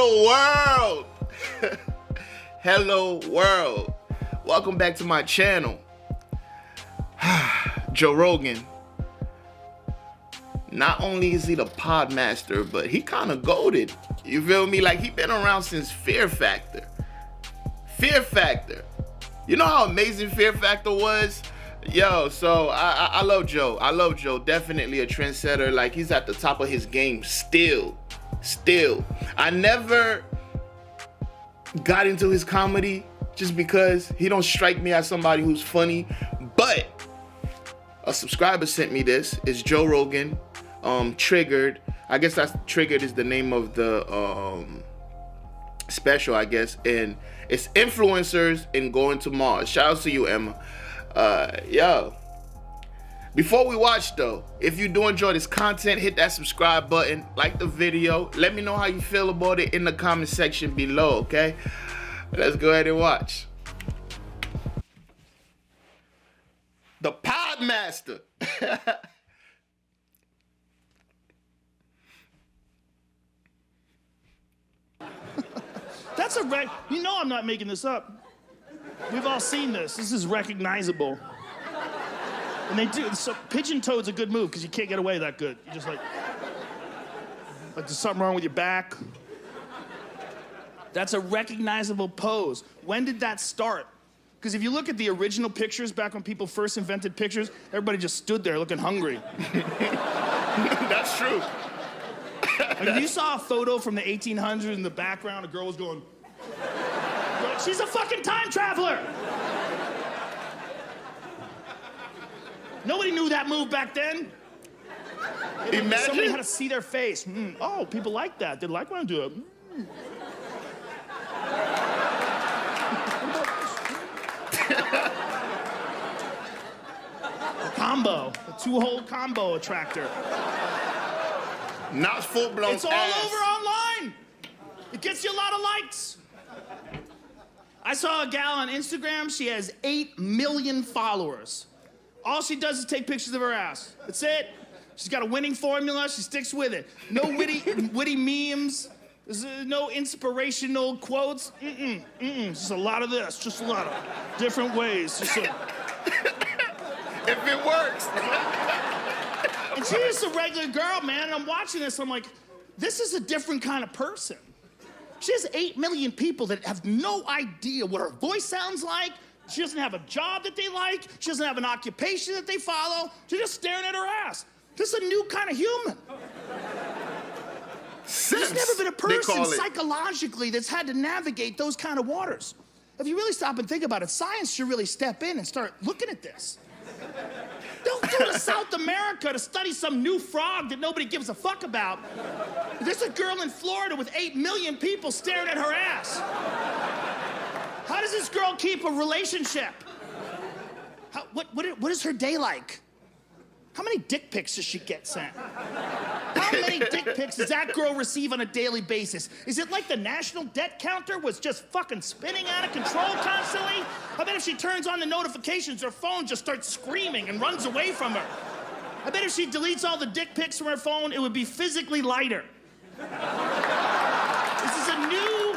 Hello world. Hello world. Welcome back to my channel. Joe Rogan. Not only is he the pod master, but he kind of goated. You feel me? Like, he been around since Fear Factor. Fear Factor. You know how amazing Fear Factor was? Yo, so I love Joe. I love Joe. Definitely a trendsetter. Like, he's at the top of his game still. I never got into his comedy just because he don't strike me as somebody who's funny. But a subscriber sent me this. It's Joe Rogan. Triggered. I guess that's Triggered is the name of the special, I guess. And it's influencers in going to Mars. Shout out to you, Emma. Yo. Before we watch though, if you do enjoy this content, hit that subscribe button, like the video. Let me know how you feel about it in the comment section below, okay? Let's go ahead and watch. The Podmaster. That's a you know I'm not making this up. We've all seen this. This is recognizable. And they do. So pigeon toad's a good move because you can't get away that good. You just like there's something wrong with your back. That's a recognizable pose. When did that start? Because if you look at the original pictures back when people first invented pictures, everybody just stood there looking hungry. That's true. Like, if you saw a photo from the 1800s in the background, a girl was going, she's a fucking time traveler. Nobody knew that move back then. Imagine. Somebody had to see their face. Oh, people like that. They like when I do it. A combo, a two-hole combo attractor. Not full-blown It's all over online. It gets you a lot of likes. I saw a gal on Instagram. She has 8 million followers. All she does is take pictures of her ass. That's it. She's got a winning formula. She sticks with it. No witty memes. There's no inspirational quotes. Just a lot of this. Just a lot of different ways. If it works. And she's just a regular girl, man. And I'm watching this. I'm like, this is a different kind of person. She has 8 million people that have no idea what her voice sounds like. She doesn't have a job that they like. She doesn't have an occupation that they follow. She's just staring at her ass. This is a new kind of human. There's never been a person psychologically that's had to navigate those kind of waters. If you really stop and think about it, science should really step in and start looking at this. Don't go to South America to study some new frog that nobody gives a fuck about. There's a girl in Florida with 8 million people staring at her ass. How does this girl keep a relationship? What is her day like? How many dick pics does she get sent? How many dick pics does that girl receive on a daily basis? Is it like the national debt counter was just fucking spinning out of control constantly? I bet if she turns on the notifications, her phone just starts screaming and runs away from her. I bet if she deletes all the dick pics from her phone, it would be physically lighter. This is a new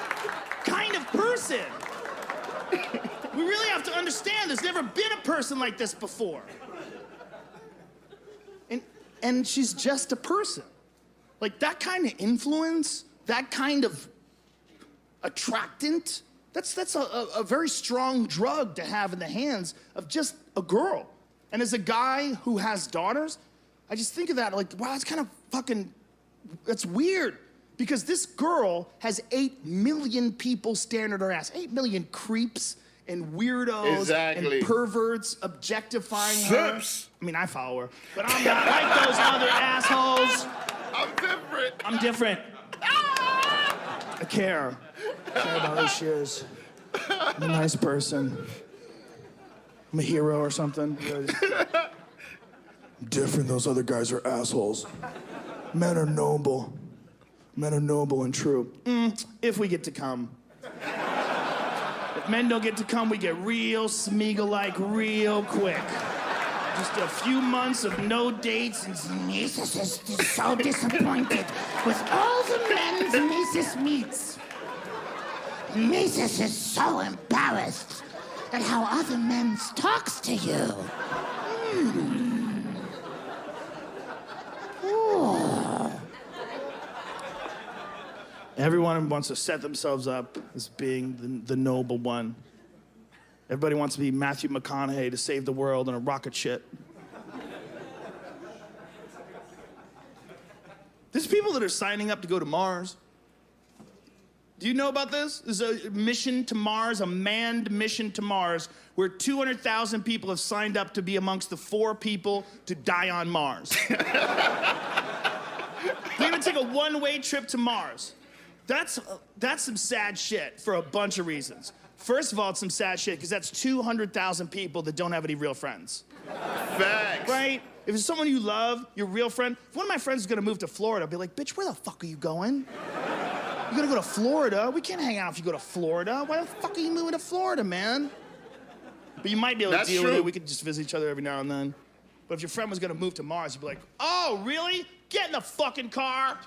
kind of person. We really have to understand there's never been a person like this before. And she's just a person. Like, that kind of influence, that kind of attractant, that's a very strong drug to have in the hands of just a girl. And as a guy who has daughters, I just think of that like, wow, it's kind of fucking, that's weird. Because this girl has 8 million people staring at her ass. 8 million creeps and weirdos and perverts objectifying her. I mean, I follow her, but I'm not like those other assholes. I'm different. I care. I care about who she is. I'm a nice person. I'm a hero or something. I'm different. Those other guys are assholes. Men are noble. Men are noble and true. If we get to come. If men don't get to come, we get real Smeagol-like real quick. Just a few months of no dates, and Mises is so disappointed with all the men Mises meets. Mises is so embarrassed at how other men talks to you. Everyone wants to set themselves up as being the noble one. Everybody wants to be Matthew McConaughey to save the world in a rocket ship. There's people that are signing up to go to Mars. Do you know about this? There's a mission to Mars, a manned mission to Mars, where 200,000 people have signed up to be amongst the 4 people to die on Mars. They're gonna take a one-way trip to Mars. That's some sad shit for a bunch of reasons. First of all, it's some sad shit because that's 200,000 people that don't have any real friends. Facts. Right? If it's someone you love, your real friend. If one of my friends is gonna move to Florida, I'll be like, bitch, where the fuck are you going? You're gonna go to Florida? We can't hang out if you go to Florida. Why the fuck are you moving to Florida, man? But you might be able to deal with it. We could just visit each other every now and then. But if your friend was gonna move to Mars, you'd be like, oh, really? Get in the fucking car.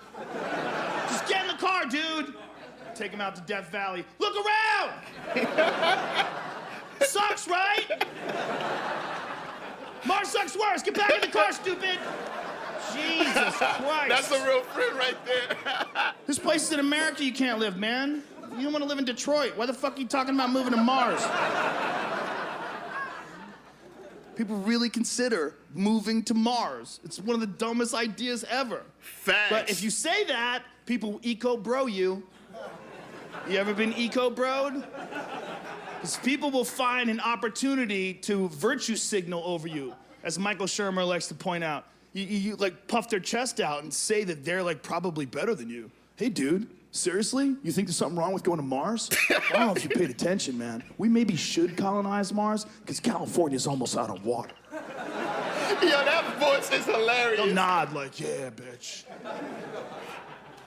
Just get in the car, dude. Take him out to Death Valley. Look around! Sucks, right? Mars sucks worse. Get back in the car, stupid. Jesus Christ. That's a real friend right there. There's places in America you can't live, man. You don't want to live in Detroit. Why the fuck are you talking about moving to Mars? People really consider moving to Mars. It's one of the dumbest ideas ever. Facts. But if you say that, people eco-bro you. You ever been eco-broed? Because people will find an opportunity to virtue signal over you, as Michael Shermer likes to point out. You like puff their chest out and say that they're like probably better than you. Hey, dude, seriously? You think there's something wrong with going to Mars? I don't know if you paid attention, man. We maybe should colonize Mars because California's almost out of water. Yo, that voice is hilarious. They'll nod like, yeah, bitch.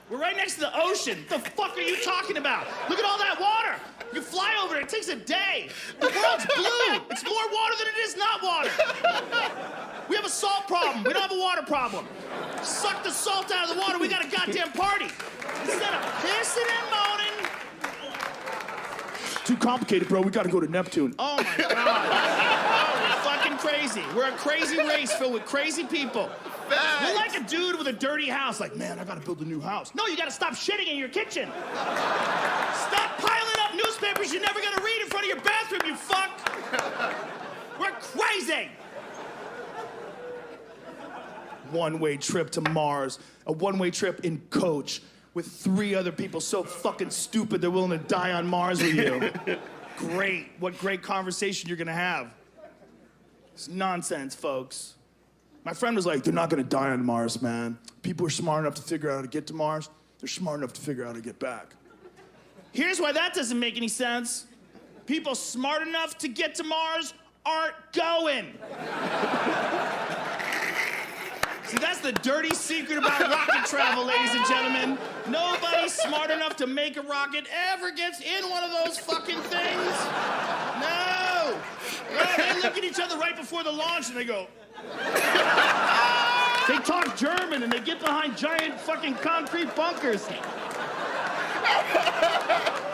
We're right next to the ocean. The fuck are you talking about? Look at all that water. You fly over it, it takes a day. The world's blue. It's more water than it is not water. We have a salt problem. We don't have a water problem. Suck the salt out of the water, we got a goddamn party. Instead of pissing and moaning. Too complicated, bro. We gotta go to Neptune. Oh my God. Oh, we're fucking crazy. We're a crazy race filled with crazy people. You're like a dude with a dirty house, like, man, I gotta build a new house. No, you gotta stop shitting in your kitchen. Stop piling up newspapers you're never gonna read in front of your bathroom, you fuck. We're crazy. One-way trip to Mars, a one-way trip in coach with 3 other people so fucking stupid they're willing to die on Mars with you. Great, what great conversation you're gonna have. It's nonsense, folks. My friend was like, they're not gonna die on Mars, man. People are smart enough to figure out how to get to Mars. They're smart enough to figure out how to get back. Here's why that doesn't make any sense. People smart enough to get to Mars aren't going. See, that's the dirty secret about rocket travel, ladies and gentlemen. Nobody smart enough to make a rocket ever gets in one of those fucking things. No. They look at each other right before the launch and they go. They talk German and they get behind giant fucking concrete bunkers.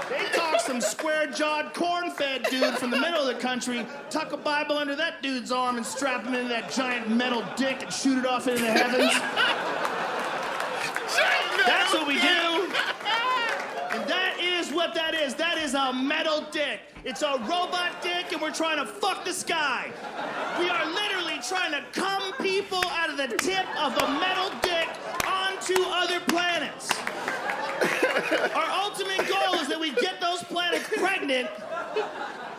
They talk some square-jawed, corn-fed dude from the middle of the country, tuck a Bible under that dude's arm and strap him into that giant metal dick and shoot it off into the heavens. That's what we do. And that is what that is. That is a metal dick. It's a robot dick and we're trying to fuck the sky. We are literally trying to cum people out of the tip of a metal dick onto other planets. Our ultimate goal is that we get those planets pregnant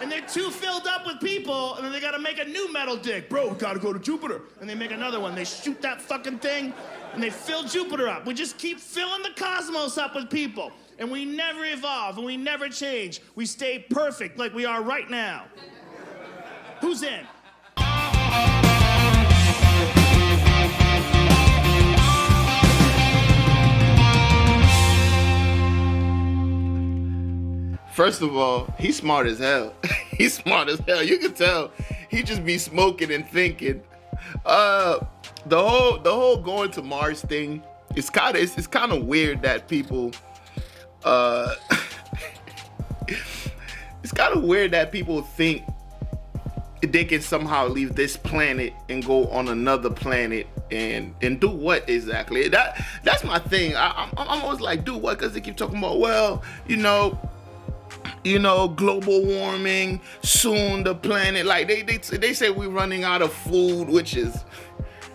and they're too filled up with people and then they gotta make a new metal dick. Bro, we gotta go to Jupiter. And they make another one. They shoot that fucking thing and they fill Jupiter up. We just keep filling the cosmos up with people. And we never evolve and we never change. We stay perfect like we are right now. Who's in? First of all, he's smart as hell. He's smart as hell. You can tell he just be smoking and thinking. The whole going to Mars thing, it's kind of weird that people it's kind of weird that people think they can somehow leave this planet and go on another planet and do what exactly. That's my thing. I'm always like, do what? Because they keep talking about, well, global warming, soon the planet, like they say we're running out of food, which is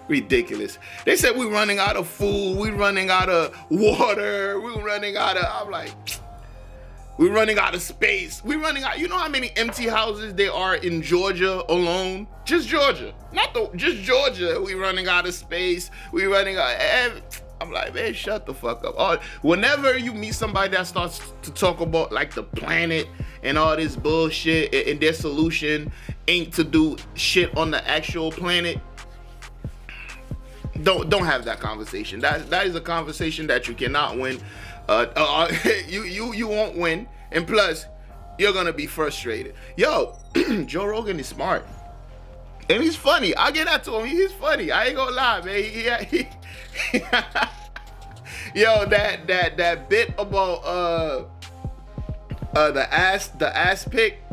ridiculous. They said we're running out of food, we're running out of water, we're running out of, I'm like, we're running out of space. We're running out. You know how many empty houses there are in Georgia alone? Just Georgia. Just Georgia. We're running out of space. We're running out. I'm like, man, shut the fuck up. Whenever you meet somebody that starts to talk about like the planet and all this bullshit and their solution ain't to do shit on the actual planet, don't have that conversation. That is a conversation that you cannot win. You won't win, and plus, you're gonna be frustrated. Yo, Joe Rogan is smart, and he's funny. I'll get that to him. He's funny. I ain't gonna lie, man. He yo, that bit about the ass pick.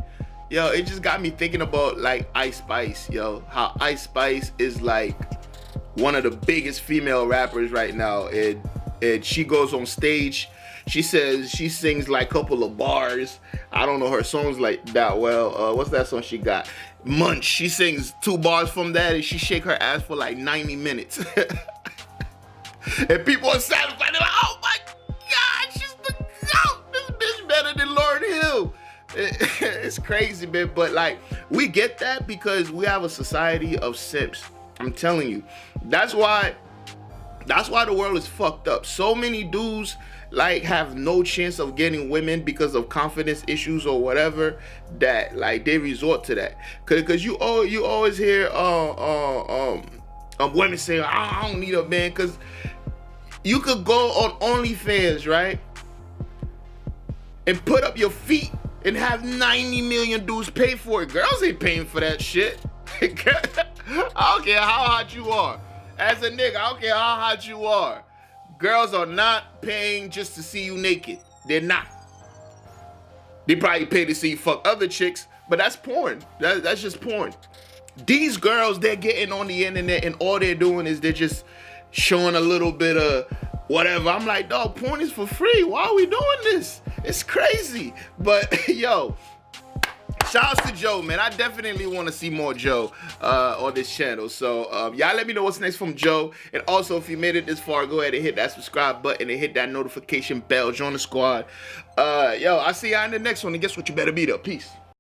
Yo, it just got me thinking about like Ice Spice. Yo, how Ice Spice is like one of the biggest female rappers right now, and she goes on stage. She says she sings like a couple of bars. I don't know her songs like that well. What's that song she got? Munch. She sings 2 bars from that, and she shake her ass for like 90 minutes. And people are satisfied. They're like, oh my God, she's the GOAT. This bitch better than Lauryn Hill. It's crazy, man. But like, we get that because we have a society of simps. I'm telling you. That's why the world is fucked up. So many dudes like have no chance of getting women because of confidence issues or whatever, that like they resort to that. Cause you always hear women say, I don't need a man, cause you could go on OnlyFans, right? And put up your feet and have 90 million dudes pay for it. Girls ain't paying for that shit. I don't care how hot you are. As a nigga, I don't care how hot you are. Girls are not paying just to see you naked. They're not. They probably pay to see you fuck other chicks, but that's porn. That's just porn. These girls, they're getting on the internet and all they're doing is they're just showing a little bit of whatever. I'm like, dog, porn is for free. Why are we doing this? It's crazy. But yo, shouts to Joe, man. I definitely want to see more Joe on this channel. So y'all let me know what's next from Joe. And also, if you made it this far, go ahead and hit that subscribe button and hit that notification bell. Join the squad. Yo, I'll see y'all in the next one. And guess what? You better be there. Peace.